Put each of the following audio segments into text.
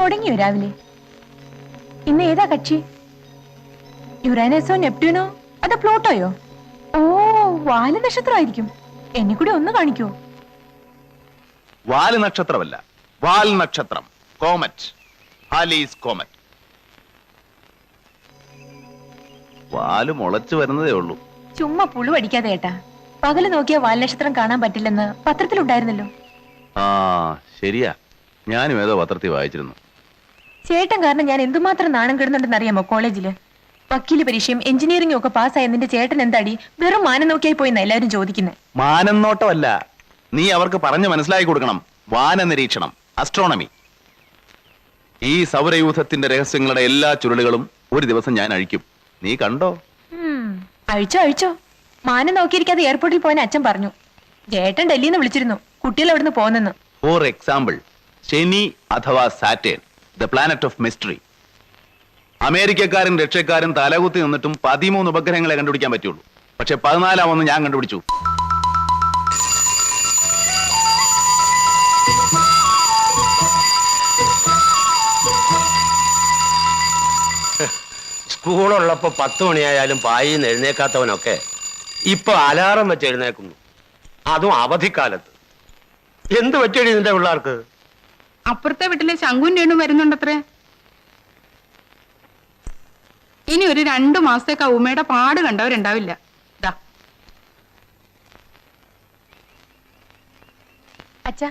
തുടങ്ങിയോ രാവിലെ? ഇന്ന് ഏതാ കക്ഷി? യുറാനസോ നെപ്റ്റ്യൂണോ അതോ പ്ലൂട്ടോയോ? ഓ, വാല് നക്ഷത്രമായിരിക്കും. എന്നെ കൂടി ഒന്ന് കാണിക്കോ? വാല് നക്ഷത്രമല്ല, വാൽ നക്ഷത്രം, കോമറ്റ്, ഹാലീസ് കോമറ്റ്. വാല് മുളച്ചു വരുന്നതേ ഉള്ളൂ. ചുമ്മാ പുളുവടിക്കാതെ ഏട്ടാ. പകല് നോക്കിയ വാൽ നക്ഷത്രം കാണാൻ പറ്റില്ലെന്ന് പത്രത്തിലുണ്ടായിരുന്നല്ലോ. ആ ശരിയാ, ഞാനും ഏതോ പത്രത്തിൽ വായിച്ചിരുന്നു. ചേട്ടൻ കാരണം ഞാൻ എന്തുമാത്രം നാണം കിടുന്നുണ്ടെന്ന് അറിയാമോ കോളേജില്? വക്കീല് പരീക്ഷയും എഞ്ചിനീയറിംഗും ഒക്കെ പാസ്സായ നിന്റെ ചേട്ടൻ എന്താടി വെറും മാനം നോക്കിയായി പോയിന്ന എല്ലാവരും ചോദിക്കുന്നത്. മാനം നോട്ടമല്ല, നീ അവർക്ക് പറഞ്ഞു മനസ്സിലാക്കി കൊടുക്കണം. വാന നിരീക്ഷണം, അസ്ട്രോണമി. ഈ സൗരയൂഥത്തിന്റെ രഹസ്യങ്ങളുടെ എല്ലാ ചുരുളുകളും ഒരു ദിവസം ഞാൻ അഴിക്കും. നീ കണ്ടോ? അഴിച്ചോ അഴിച്ചോ. മാനം നോക്കിയിരിക്കാതെ എയർപോർട്ടിൽ പോയാൻ അച്ഛൻ പറഞ്ഞു. ചേട്ടൻ ഡൽഹിയിൽ നിന്ന് വിളിച്ചിരുന്നു കുട്ടികൾ അവിടുന്ന് പോകുന്നെന്ന്. ഫോർ എക്സാമ്പിൾ, ശനി അഥവാ Saturn, the planet of mystery. അമേരിക്കക്കാരും റഷ്യക്കാരും തലകുത്തി നിന്നിട്ടും 13 ഉപഗ്രഹങ്ങളെ കണ്ടുപിടിക്കാൻ പറ്റുള്ളൂ. പക്ഷെ 14 ഞാൻ കണ്ടുപിടിച്ചു. സ്കൂളുള്ളപ്പോ 10 മണിയായാലും പായിന്ന് എഴുന്നേക്കാത്തവനൊക്കെ ഇപ്പൊ അലാറം വെച്ച് എഴുന്നേക്കുന്നു, അതും അവധിക്കാലത്ത്. എന്ത് പറ്റിയടി നിന്റെ പിള്ളേർക്ക്? അപ്പുറത്തെ വീട്ടിലെ ശങ്കുൻ രേണു വരുന്നുണ്ടത്രേ. ഇനി ഒരു 2 മാസത്തേക്ക് ഉമ്മയുടെ പാട് കണ്ടവരുണ്ടാവില്ല. അച്ഛാ,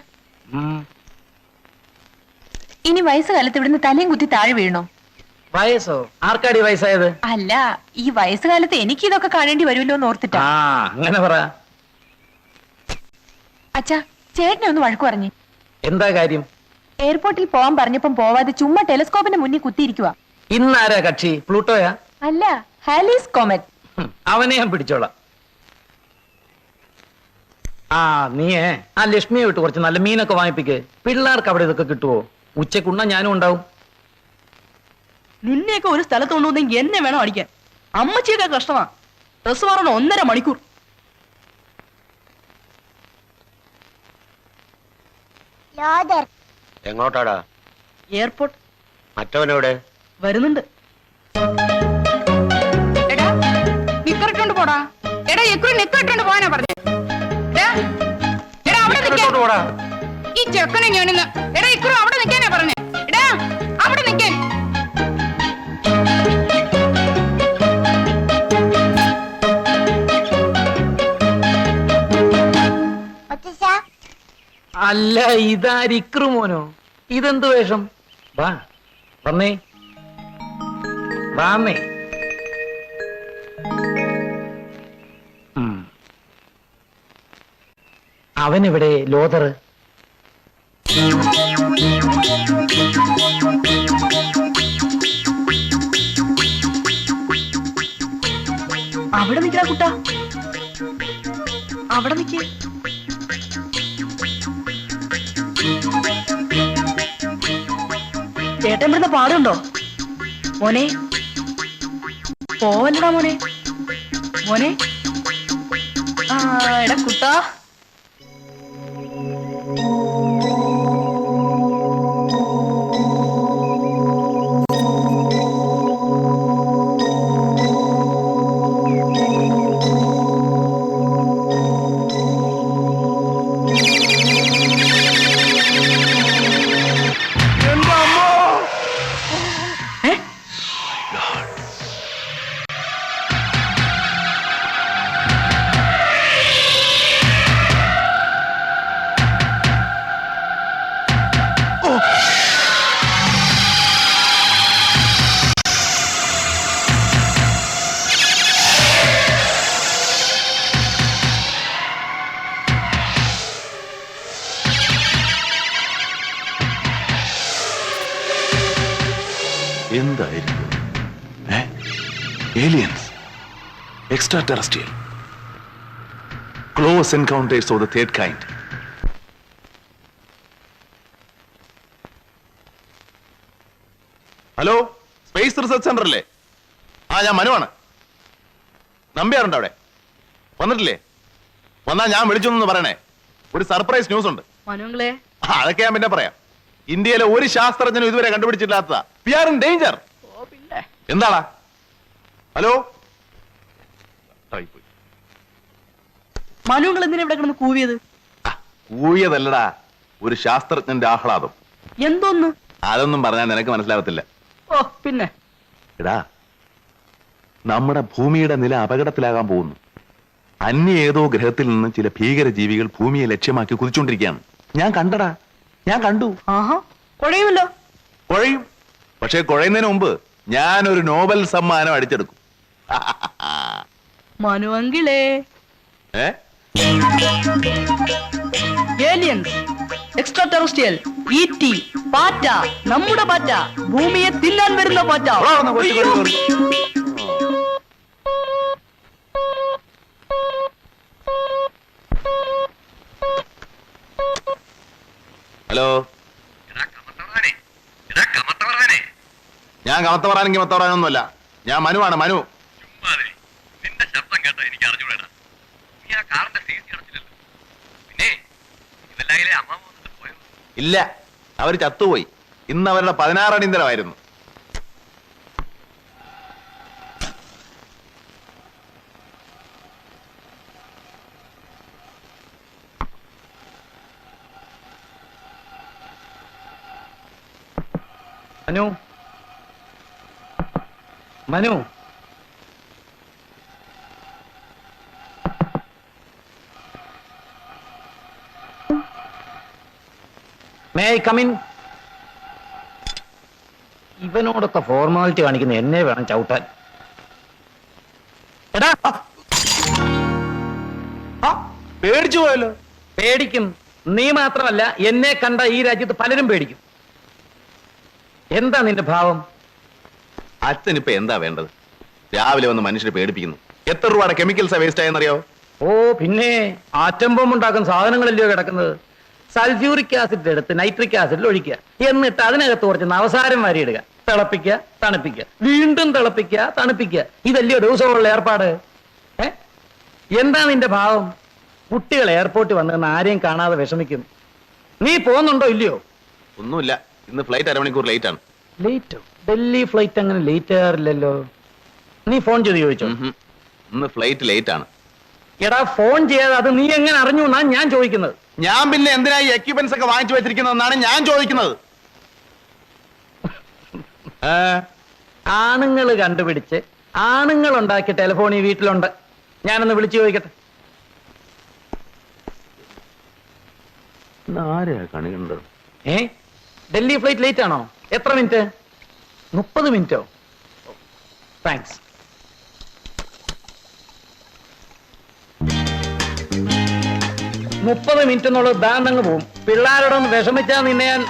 ഇനി വയസ്സുകാലത്ത് ഇവിടുന്ന് തലയും കുത്തി താഴെ വീഴണോ? വയസ്സോ? ആർക്കാടി വയസ്സായത്? അല്ല, ഈ വയസ്സുകാലത്ത് എനിക്ക് ഇതൊക്കെ കാണേണ്ടി വരുമല്ലോ എന്ന് ഓർത്തിട്ടാ. അങ്ങനെ പറ. അച്ഛാ, ചേട്ടനെ ഒന്ന് വഴക്കു പറഞ്ഞു. എന്താ കാര്യം? എയർപോർട്ടിൽ പോവാൻ പറഞ്ഞപ്പം പോവാതെ ചുമ്മാ ടെലിസ്കോപ്പിന്റെ മുന്നിൽ കുത്തിയിരിക്കുക. ഇന്നാരാ കക്ഷി? പ്ലൂട്ടോയാ? അല്ല, ഹാലീസ് കോമറ്റ്. അവനെ ഞാൻ പിടിച്ചോളാം. നീയേ ആ ലക്ഷ്മിയെ വിട്ട് കുറച്ച് നല്ല മീനൊക്കെ വാങ്ങിപ്പിക്ക്. പിള്ളേർക്ക് അവിടെ ഇതൊക്കെ കിട്ടുവോ? ഉച്ചക്കുണ്ണ ഞാനും ഉണ്ടാവും. നിന്നെയൊക്കെ ഒരു സ്ഥലത്ത് കൊണ്ടുവന്നെങ്കിൽ എന്നെ വേണം അടിക്കാൻ. അമ്മച്ചിയൊക്കെ കഷ്ടമാ. ഡ്രസ് മാറണം 1.5 മണിക്കൂർ. എങ്ങോട്ടാടാ? എയർപോർട്ട്. മറ്റവനെവിടെ? വരുന്നുണ്ട്. എടാ നിക്കറിട്ടോണ്ട് പോടാ. എടാ എക്കുറി നിക്കറിട്ടോണ്ട് പോവാനാ പറഞ്ഞേ. എടാ അവിടെ നിൽക്കാൻ. ഈ ചെക്കനെ ഞാനിന്ന് എടാ ഇക്കുറി അവിടെ നിൽക്കാനാ പറഞ്ഞേ. എടാ അവിടെ നിൽക്കാൻ. അല്ല, ഇതാരിക്രു മോനോ? ഇതെന്ത് വേഷം? വാ വന്നേ, വാന്നേ. അവനെവിടെ ലോതർ? അവിടെ നിൽക്കണ കുട്ടാ, അവിടെ നിൽക്കേ. ചേട്ടൻ ഇവിടുന്ന് പാടുണ്ടോ മോനെ? പോവല്ലടാ മോനെ. മോനെ എടാ കുട്ടാ. എന്തായിരിക്കും? Aliens, extra terrestrial, close encounters of the third kind. Hello, space research centre അല്ലേ? ഞാൻ മനുവാണ്. നമ്പ്യാറുണ്ട് അവിടെ? വന്നിട്ടില്ലേ? വന്നാ ഞാൻ വിളിച്ചൊന്നു പറയണേ. ഒരു സർപ്രൈസ് ന്യൂസ് ഉണ്ട്. മനുങ്ങളെ അതൊക്കെ ഞാൻ പിന്നെ പറയാം. ഇന്ത്യയിലെ ഒരു ശാസ്ത്രജ്ഞനും ഇതുവരെ കണ്ടുപിടിച്ചിട്ടില്ലാത്തതാ. We are in danger. എന്താടാ? ഹലോ, മനുങ്ങൾ എന്തിനാ ഇവിടെ കിടന്ന് കൂവിയത്? കൂവിയതല്ലടാ, ഒരു ശാസ്ത്രജ്ഞന്റെ ആഹ്ലാദം. എന്തോന്ന്? അതൊന്നും പറഞ്ഞാൽ നിനക്ക് മനസ്സിലാവത്തില്ല. ഓ പിന്നെ എടാ, നമ്മുടെ ഭൂമിയുടെ നില അപകടത്തിലാകാൻ പോകുന്നു. അന്യ ഏതോ ഗ്രഹത്തിൽ നിന്ന് ചില ഭീകര ജീവികൾ ഭൂമിയെ ലക്ഷ്യമാക്കി കുതിച്ചുകൊണ്ടിരിക്കുകയാണ്. ഞാൻ കണ്ടടാ, ഞാൻ കണ്ടു. ആഹാ, കുഴയുമല്ലോ. കുഴയും. പക്ഷെ കുഴയുന്നതിന് മുമ്പ് ഞാനൊരു നോബൽ സമ്മാനം അടിച്ചെടുക്കും. മനുവെങ്കിലേ ഏ ഏലിയൻസ്, എക്സ്ട്രാ ടെറസ്ട്രിയൽ, ET, പാറ്റ, നമ്മുടെ പാറ്റ, ഭൂമിയെ തിന്നാൻ വരുന്ന പാറ്റ. അവിടെ വന്ന് കൊച്ചു കൊച്ചു കൊച്ചു. ഹലോ, ഞാൻ കമത്തവറാനെങ്കിൽ മത്തവറാനൊന്നുമല്ല. ഞാൻ മനുവാണ്, മനു. നിന്റെ ശബ്ദം കേട്ടാ എനിക്ക് അറിഞ്ഞൂടാ. നീ ആ കാറിന്റെ സീറ്റ് അടച്ചില്ലല്ലോ. പിന്നെ ഇതെല്ലാം അമ്മ വന്നിട്ട് പോയോ? ഇല്ല, അവര് ചത്തുപോയി. ഇന്ന് അവരുടെ 16 അടിയന്തരമായിരുന്നു. Manu, Manu, may I come in? ഇവനോടൊക്കെ ഫോർമാലിറ്റി കാണിക്കുന്ന എന്നെ വേണം ചവിട്ടാൻ. എടാ, പേടിച്ചു പോയല്ലോ. പേടിക്കും. നീ മാത്രമല്ല, എന്നെ കണ്ട ഈ രാജ്യത്ത് പലരും പേടിക്കും. എന്താ നിന്റെ ഭാവം? അച്ഛനിപ്പോ എന്താ വേണ്ടത്? രാവിലെ വന്ന് മനുഷ്യരെ പേടിപ്പിക്കുന്നു. എത്ര രൂപയുടെ കെമിക്കൽസാ വേസ്റ്റ് ആയെന്നറിയോ? ഓ പിന്നെ, ആറ്റം ബോംബ് ഉണ്ടാക്കുന്ന സാധനങ്ങളല്ലയോ കിടക്കുന്നത്. സൾഫ്യൂറിക് ആസിഡ് എടുത്ത് നൈട്രിക് ആസിഡിൽ ഒഴിക്കുക, എന്നിട്ട് അതിനകത്ത് കുറച്ച് നവസാരം വാരിയിടുക, തിളപ്പിക്കുക, തണുപ്പിക്കുക, വീണ്ടും തിളപ്പിക്കുക, തണുപ്പിക്കുക. ഇതല്ലയോ ദിവസമുള്ള ഏർപ്പാട്? എന്താ നിന്റെ ഭാവം? കുട്ടികൾ എയർപോർട്ടിൽ വന്ന് ആരെയും കാണാതെ വിഷമിക്കും. നീ പോകുന്നുണ്ടോ ഇല്ലയോ? ഒന്നുമില്ല, ഇന്ന് ഫ്ലൈറ്റ് അരമണിക്കൂർ ലേറ്റ് ആണ്. ലേറ്റോ? ഡൽഹി ഫ്ലൈറ്റ് അങ്ങനെ ലേറ്റ് ആറില്ലല്ലോ. നീ ഫോൺ ചെയ്ത് ചോദിച്ചോ? ഇന്ന് ഫ്ലൈറ്റ് ലേറ്റ് ആണ്. എടാ, ഫോൺ ചെയ്യാതെ അത് നീ എങ്ങനെ അറിഞ്ഞു എന്നാ ഞാൻ ചോദിക്കുന്നത്. ഞാൻ പിന്നെ എന്തിനാ ഈ എക്യുപ്മെന്റ്സ് ഒക്കെ വാങ്ങിച്ചു വെച്ചിരിക്കുന്നതെന്നാണ് ഞാൻ ചോദിക്കുന്നത്. ആണുങ്ങൾ കണ്ടുപിടിച്ച് ആണുങ്ങൾ ഉണ്ടാക്കിയ ടെലിഫോൺ ഈ വീട്ടിലുണ്ട്. ഞാനൊന്ന് വിളിച്ചു ചോദിക്കട്ടെ. ആരെയാ കണി കണ്ടത്? ഡൽഹി ഫ്ലൈറ്റ് ലേറ്റ് ആണോ? എത്ര മിനിറ്റ്? 30 മിനിറ്റോ? താങ്ക്സ്. മുപ്പത് മിനിറ്റ് എന്നുള്ളത് ബാന്തങ്ങ് പോവും. പിള്ളേരോടൊന്ന് വിഷമിച്ചാ നിന്നെ ഞാൻ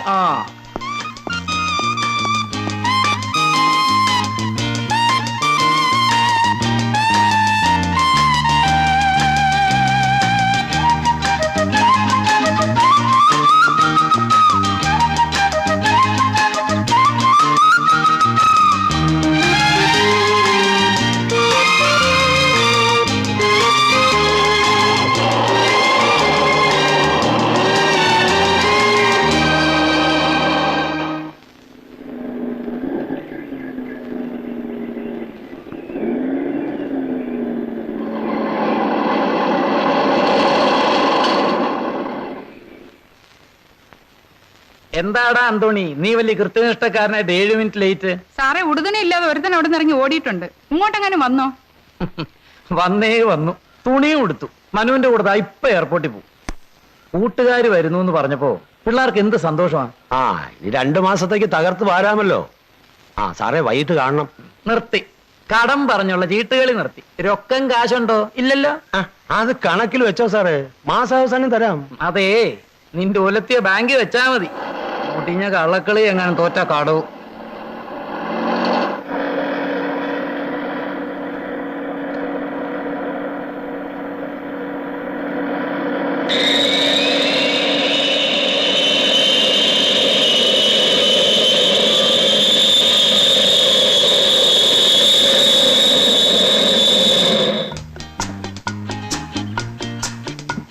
എന്താടാ അന്തോണി, നീ വലിയ കൃത്യനിഷ്ഠക്കാരനായിട്ട് 7 മിനിറ്റ് ലേറ്റ്? സാറേ, ഉടുതണ ഇല്ലാതെ ഒരുത്തൻ അവിടെ നിന്ന് ഇറങ്ങി ഓടിയിട്ടുണ്ട്. ഇങ്ങോട്ടെങ്ങാനും വന്നോ? വന്നേ വന്നു. തുണിയും കൊടുത്തു. മനുവിന്റെ കൂടെ ഇപ്പൊ എയർപോർട്ടിൽ പോകും. കൂട്ടുകാർ വരുന്നു എന്ന് പറഞ്ഞപ്പോ പിള്ളേർക്ക് എന്ത് സന്തോഷമാണ്. ഇനി 2 മാസത്തേക്ക് തകർത്ത് പാരാമല്ലോ. സാറേ, വൈകിട്ട് കാണണം. നിർത്തി. കടം പറഞ്ഞുള്ള ചീട്ടുകളി നിർത്തി. രൊക്കം കാശുണ്ടോ? ഇല്ലല്ലോ. അത് കണക്കിൽ വെച്ചോ സാറേ, മാസാവസാനം തരാം. അതേ, നിന്റെ ഒലത്തിയ ബാങ്കിൽ വെച്ചാ മതി. മുട്ടിഞ്ഞ കള്ളക്കളി എങ്ങാനും തോറ്റ കടവും.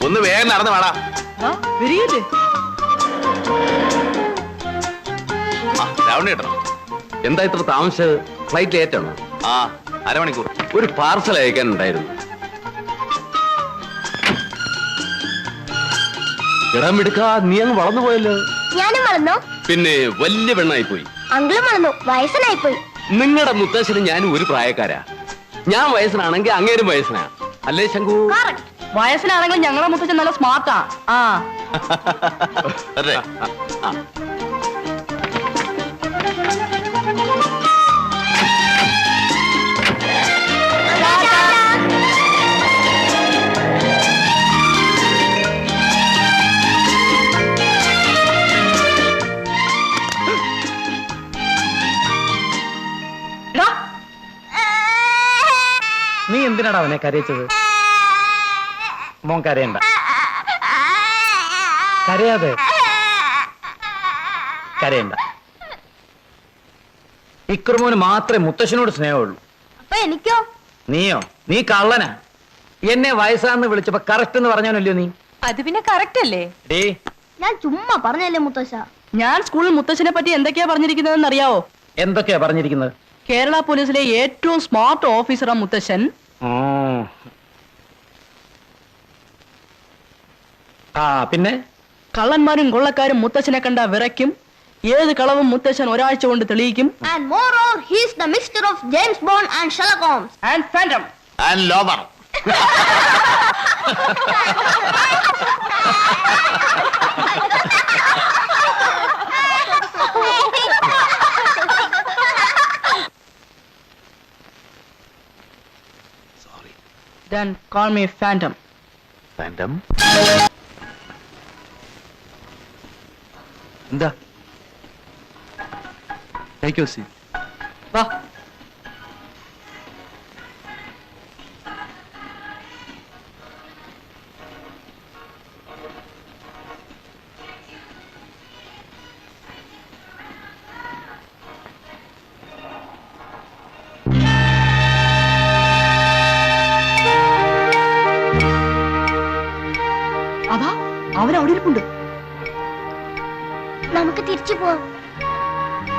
ഒന്ന് വേഗം നടന്നു വേടാ. രാവണി ഏട്ടനോ? എന്താ ഇത്ര താമസിച്ചത്? ഫ്ലൈറ്റ് ലേറ്റ് ആണോ? ആ, അരമണിക്കൂർ. ഒരു പാർസൽ അയക്കാനുണ്ടായിരുന്നു. ഇടം എടുക്കാ, നീ അങ്ങ് വളർന്നു പോയല്ലോ. ഞാനും വളർന്നോ? പിന്നെ വലിയ പെണ്ണായി പോയി. അങ്കിളും വളർന്നു, വയസ്സനായി പോയി. നിങ്ങളുടെ മുത്തശ്ശനും ഞാനും ഒരു പ്രായക്കാരാ. ഞാൻ വയസ്സനാണെങ്കിൽ അങ്ങേരും വയസ്സനാ, അല്ലേ ശങ്കു? വയസ്സിലാണെങ്കിൽ ഞങ്ങളെ മുത്തച്ഛൻ നല്ല സ്മാർട്ടാ. ആ അതെ. എടാ, നീ എന്തിനാടാ അവനെ കരയിച്ചത്? മോൻ കരയണ്ട, കരയാതെ, കരയണ്ട. ഇക്രമോന് മാത്രമേ മുത്തശ്ശനോട് സ്നേഹമുള്ളൂ. അപ്പൊ എനിക്കോ? നീയോ? നീ കള്ളനാ. എന്നെ വയസ്സാന്ന് വിളിച്ചപ്പോ കറക്റ്റ് എന്ന് പറഞ്ഞാനല്ലോ നീ. അത് പിന്നെ കറക്റ്റ് അല്ലേ? ഡേ, ഞാൻ ചുമ്മാ പറഞ്ഞല്ലേ മുത്തശ്ശ. ഞാൻ സ്കൂളിൽ മുത്തച്ഛനെ പറ്റി എന്തൊക്കെയാ പറഞ്ഞിരിക്കുന്നതെന്ന് അറിയാവോ? എന്തൊക്കെയാ പറഞ്ഞിരിക്കുന്നത്? കേരള പോലീസിലെ ഏറ്റവും സ്മാർട്ട് ഓഫീസറാ മുത്തച്ഛൻ. ആ പിന്നെ കള്ളന്മാരും കൊള്ളക്കാരും മുത്തച്ഛനെ കണ്ട വിറയ്ക്കും. ഏത് കളവും മുത്തച്ഛൻ ഒരാഴ്ച കൊണ്ട് തെളിയിക്കും. And moreover, he is the mixture of James Bond and Sherlock Holmes. And Phantom. And lover. Then call me Phantom. Phantom? എന്താ? Take your seat. വാ. അതാ അവൻ അവിടെ ഇരിപ്പുണ്ട്. നമുക്ക് തിരിച്ചു പോവാം.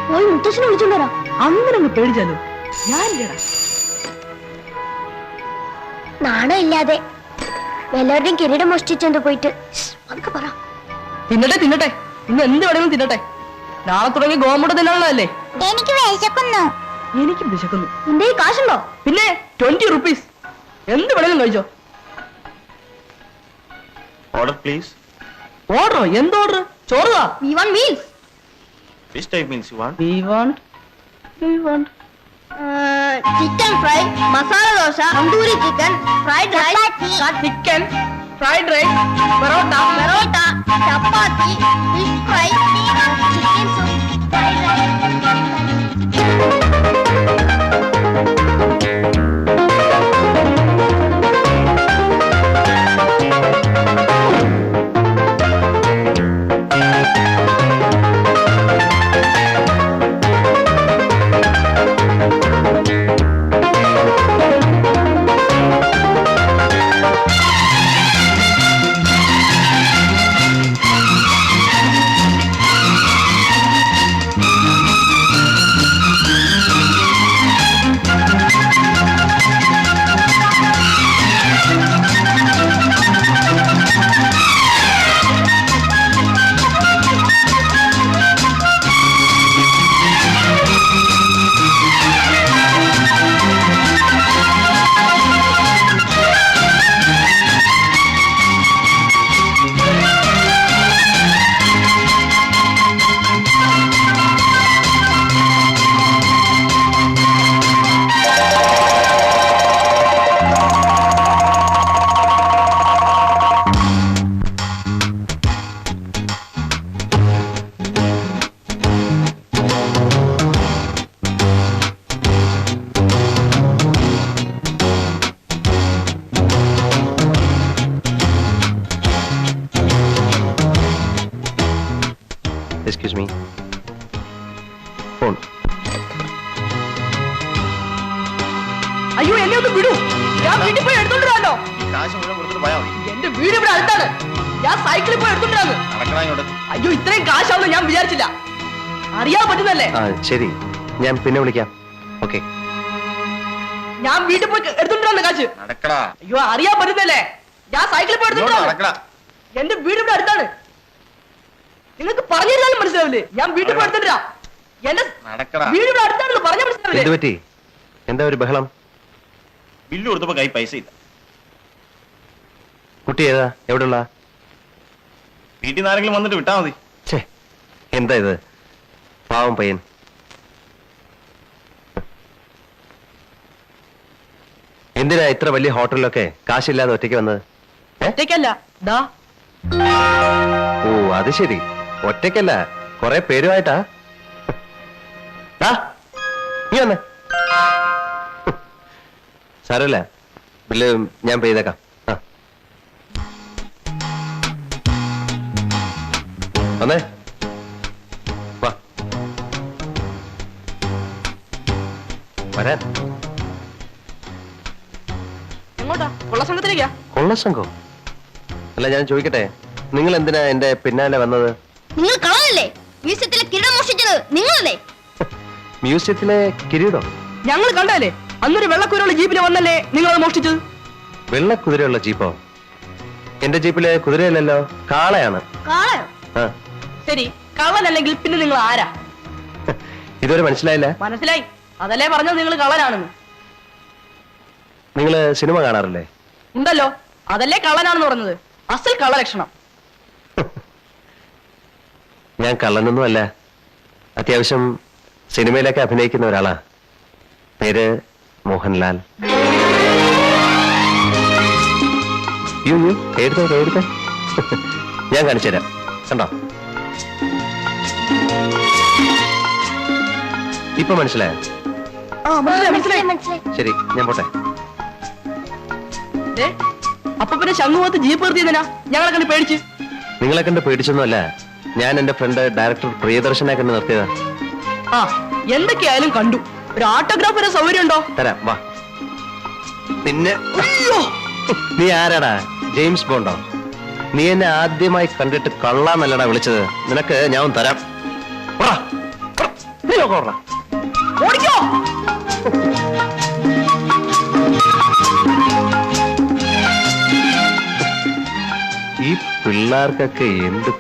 പോയി മുത്തശ്ശനെ വിളിച്ചോണ്ട് വരാം. അങ്ങനെ അങ്ങ് പേടിച്ചാലോ? ഞാനില്ലടാ. നാണം ഇല്ലാതെ എല്ലാവരുടെയും കിരീടം മോഷ്ടിച്ചോണ്ട് പോയിട്ട് നമുക്ക് പറ. തിന്നട്ടെ തിന്നട്ടെ, ഇന്ന് എന്ത് വേണമെങ്കിലും തിന്നട്ടെ. നാളെ തുടങ്ങി ഗോമുട തിന്നാനുള്ളതല്ലേ. എനിക്ക് വിശക്കുന്നു. എനിക്കും വിശക്കുന്നു. നിന്റെ ഈ കാശുണ്ടോ? പിന്നെ 20 rupees. എന്ത് വേണമെങ്കിലും കഴിച്ചോ. Order please. ഓർഡറോ? എന്ത് order? ചോറുതാ. We want meals. Which type means you want? We want. Chicken fry, masala dosa, tandoori chicken, fried rice, chicken, fried rice, parotta, chapati, fish fry, chicken soup, fried rice. Excuse me. Phone. അയ്യോ എന്നെ ഒന്ന് വിടൂ. ഞാൻ വീട്ടിൽ പോയി എടുത്തോണ്ടിരാണോ? കാശ് മുഴുവൻ കൊടുത്തിട്ട് പോയാ മതി. എന്റെ വീട് ഇവിടെ അടുത്താണ്. ഞാൻ സൈക്കിളിൽ പോയി എടുത്തോണ്ടിരാന്ന്. നടക്കണ ഇങ്ങോട്ട്. അയ്യോ ഇത്രയും കാശാവുന്ന ഞാൻ വിചാരിച്ചില്ല. അറിയാൻ പറ്റുന്നല്ലേ? ആ ശരി, ഞാൻ പിന്നെ വിളിക്കാം. ഓക്കെ. ഞാൻ വീട്ടിൽ പോയി എടുത്തോണ്ടിരുന്ന കാശ്. നടക്കടാ. അയ്യോ, അറിയാൻ പറ്റുന്നല്ലേ? ഞാൻ സൈക്കിളിൽ പോയി എടുത്തോണ്ടിരാ. എന്റെ വീട് ഇവിടെ അടുത്താണ്. നിങ്ങൾക്ക് പറഞ്ഞു തരാനും മനസ്സിലാവില്ലേ? ഞാൻ വീട്ടിൽ പോയി എടുത്തോണ്ടിരാ. എന്റെ വീട് ഇവിടെ അടുത്താണെന്ന് പറഞ്ഞ മനസ്സിലാവില്ലേ? എന്ത് പറ്റി? എന്താ ഒരു ബഹളം? ബില്ല് കൊടുത്തപ്പോ കൈ പൈസ ഇല്ല. കുട്ടി ഏതാ? എവിടെയുള്ള? വീട്ടിൽ നിന്ന് ആരെങ്കിലും വന്നിട്ട് വിട്ടാ മതി. ഛേ, എന്താ ഇത്? പാവം പയ്യൻ. എന്തിനാ ഇത്ര വലിയ ഹോട്ടലിലൊക്കെ കാശില്ലാതെ ഒറ്റയ്ക്ക് വന്നത്? ഒറ്റയ്ക്കല്ല, ദാ ഓ അത് ശരി, ഒറ്റയ്ക്കല്ല, കുറെ പേരുമായിട്ടാ. നീ വന്നേ. സാരമില്ല, ബില്ല് ഞാൻ പേ ചെയ്തേക്കാം. ആ വന്നേ, വാ വരാൻ. എങ്ങോട്ടാ? കൊള്ള സംഘത്തിലേക്കാ? കൊള്ളസംഘം? അല്ല, ഞാൻ ചോദിക്കട്ടെ, നിങ്ങൾ എന്തിനാ എന്റെ പിന്നാലെ വന്നത്? നിങ്ങൾ കളഞ്ഞല്ലേ മ്യൂസിയത്തിലെ കിരീടം മോഷ്ടിച്ചത്? നിങ്ങളല്ലേ? മ്യൂസിയത്തിലെ കിരീടം? ഞങ്ങൾ കണ്ടല്ലേ, അന്നൊരു വെള്ളക്കുരുള്ള ജീപ്പില് വന്നല്ലേ നിങ്ങൾ അത് മോഷ്ടിച്ചത്? വെള്ള കുതിരയുള്ള ജീപ്പോ? എന്റെ ജീപ്പിലെ കുതിരയല്ലല്ലോ, കാളയാണ്. കാളയോ? ആ, ശരി, കള്ളനല്ലെങ്കിൽ പിന്നെ നിങ്ങൾ ആരാ? ഇതുവരെ മനസ്സിലായില്ല? മനസ്സിലായി, അതല്ലേ പറഞ്ഞത് നിങ്ങൾ കള്ളനാണെന്ന്. നിങ്ങള് സിനിമ കാണാറില്ലേ? ഉണ്ടല്ലോ, അതല്ലേ കള്ളനാണെന്ന് പറഞ്ഞത്. അസൽ കള്ളലക്ഷണം. ഞാൻ കള്ളനൊന്നും അല്ല, അത്യാവശ്യം സിനിമയിലൊക്കെ അഭിനയിക്കുന്ന ഒരാളാ. പേര് മോഹൻലാൽ. യു യു എഴുതേ ഞാൻ കാണിച്ചു തരാം, കണ്ടോ? ഇപ്പൊ മനസ്സിലായോ? മനസ്സിലായി. ശരി, ഞാൻ പോട്ടെ. ദേ, അപ്പൊ പിന്നെ ശംഖുമുഖത്ത് ജീപ്പ് നിർത്തിയതിനാ ഞങ്ങളെ കണ്ട് പേടിച്ച്? നിങ്ങളെ കണ്ട് പേടിച്ചൊന്നുമല്ല, ഞാൻ എന്റെ ഫ്രണ്ട് ഡയറക്ടർ പ്രിയദർശനെ കണ്ട് നിർത്തിയതാ. ആ, എന്തൊക്കെയായാലും കണ്ടു. ഒരു ഓട്ടോഗ്രാഫിന്റെ സൗകര്യം ഉണ്ടോ? തരാം, വാ. പിന്നെ നീ ആരാടാ? ജെയിംസ് ബോണ്ടോ? നീ എന്നെ ആദ്യമായി കണ്ടിട്ട് കള്ളാന്നല്ലടാ വിളിച്ചത്. നിനക്ക് ഞാൻ തരാം. ഓടിക്കോ. ഈ പിള്ളേർക്കൊക്കെ എന്ത്